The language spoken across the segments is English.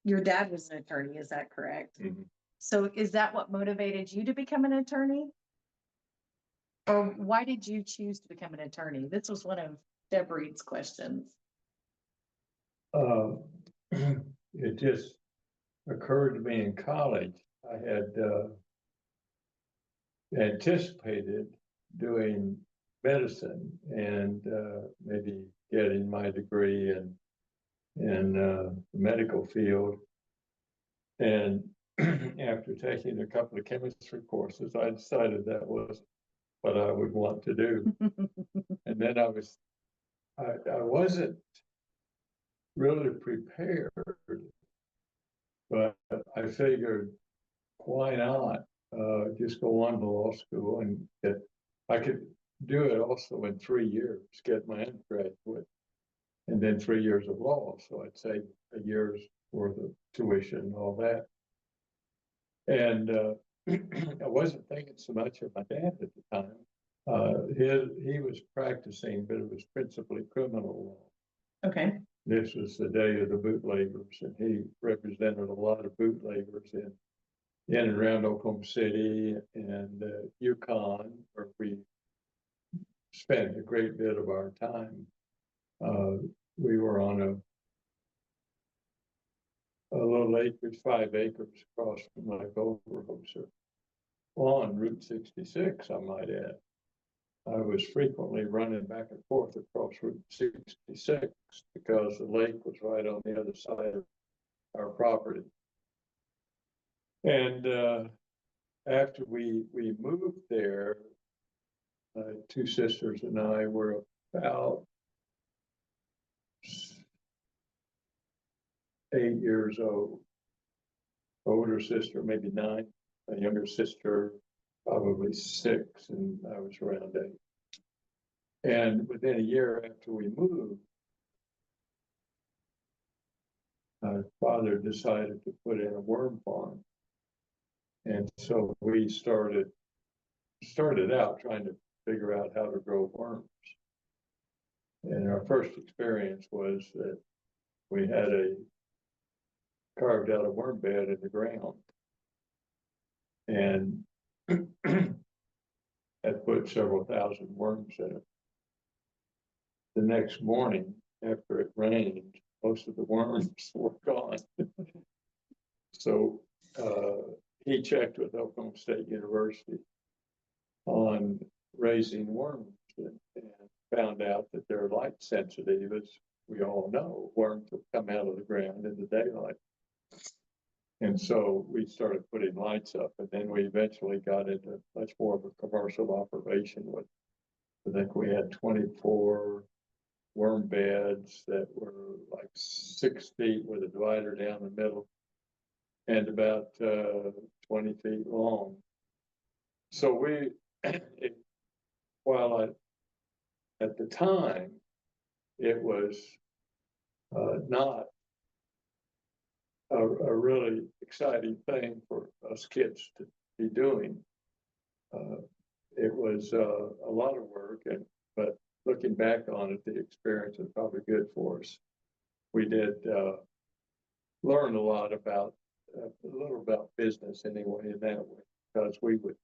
Your dad was an attorney, is that correct? Mhm. So is that what motivated you to become an attorney? Or why did you choose to become an attorney? This was one of Deb Reed's questions. Uh, it just occurred to me in college. I had anticipated doing medicine and maybe getting my degree in the medical field. And after taking a couple of chemistry courses, I decided that was what I would want to do. And then I wasn't really prepared, but I figured, why not just go on to law school and I could do it also in 3 years, get my undergraduate, and then 3 years of law. So I'd save a year's worth of tuition and all that. And I wasn't thinking so much of my dad at the time. He was practicing, but it was principally criminal law. Okay. This was the day of the bootleggers, and he represented a lot of bootleggers in and around Oklahoma City and Yukon, where we spent a great bit of our time. We were on a little lake with 5 acres across from Lake Overhoser on Route 66, I might add. I was frequently running back and forth across Route 66 because the lake was right on the other side of our property. And after we moved there, 2 sisters and I were about 8 years old. Older sister, maybe 9. A younger sister, probably 6, and I was around 8. And within a year after we moved, my father decided to put in a worm farm. And so we started out trying to figure out how to grow worms. And our first experience was that we had carved out a worm bed in the ground and had put several thousand worms in it. The next morning, after it rained, most of the worms were gone. So he checked with Oklahoma State University on raising worms and found out that they're light sensitive, as we all know. Worms will come out of the ground in the daylight. And so we started putting lights up, and then we eventually got into much more of a commercial operation with, I think we had 24 worm beds that were like 6 feet with a divider down the middle and about 20 feet long. So at the time, it was not a really exciting thing for us kids to be doing. It was a lot of work, but looking back on it, the experience was probably good for us. We did learn a lot about, a little about business anyway in that way, because we would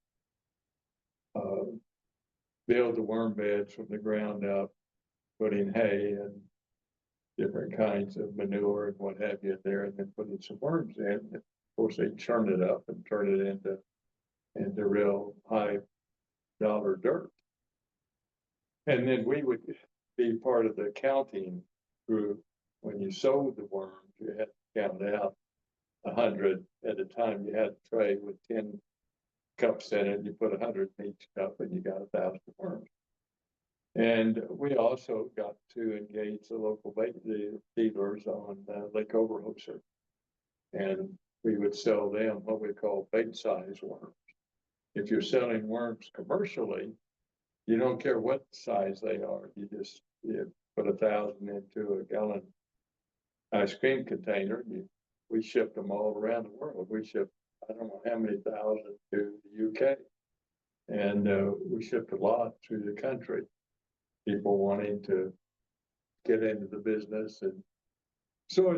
build the worm beds from the ground up, putting hay and different kinds of manure and what have you in there, and then putting some worms in. And of course, they churn it up and turn it into real high dollar dirt. And then we would be part of the counting group. When you sold the worms, you had to count out 100 at a time. You had a tray with 10 cups in it. You put 100 in each cup, and you got 1,000 worms. And we also got to engage the local dealers on Lake Overhoser. And we would sell them what we call bait size worms. If you're selling worms commercially, you don't care what size they are. You put 1,000 into a gallon ice cream container. We shipped them all around the world. We shipped, I don't know how many thousand to the UK. And we shipped a lot through the country. People wanting to get into the business. And so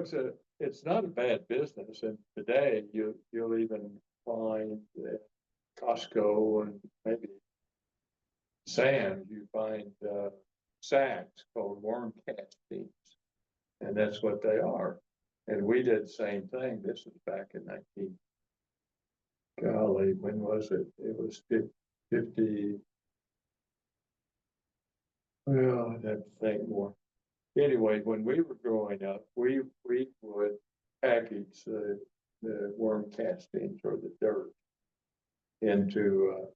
it's not a bad business, and today you'll even find at Costco and maybe Sam's, you find sacks called worm castings, and that's what they are. And we did the same thing. This was back in golly, when was it? It was 50. Well, I'd have to think more. Anyway, when we were growing up, we would package the worm castings or the dirt into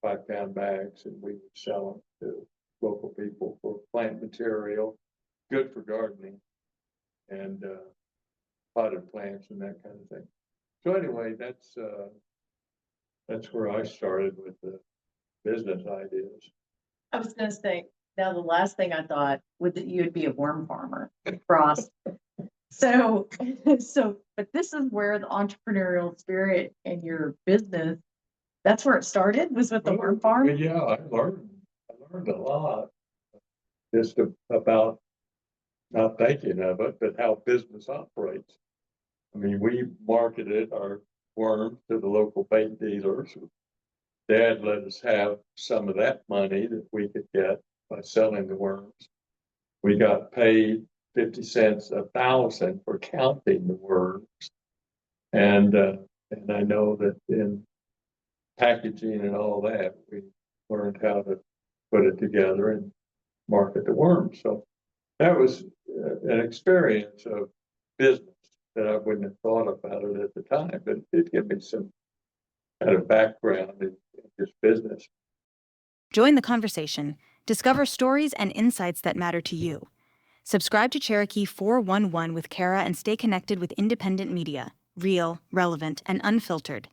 5-pound bags, and we would sell them to local people for plant material, good for gardening and potted plants and that kind of thing. So anyway, that's where I started with the business ideas. I was gonna say, now the last thing I thought would that you'd be a worm farmer, Ross. So, but this is where the entrepreneurial spirit in your business, that's where it started, was with the worm farm? Well, yeah, I learned a lot just about not thinking of it, but how business operates. I mean, we marketed our worms to the local bait dealers. Dad let us have some of that money that we could get by selling the worms. We got paid 50 cents a thousand for counting the worms. And I know that in packaging and all that, we learned how to put it together and market the worms. So that was an experience of business that I wouldn't have thought about it at the time, but it did give me some kind of background in this business. Join the conversation. Discover stories and insights that matter to you. Subscribe to Cherokee 411 with Cara and stay connected with independent media, real, relevant, and unfiltered.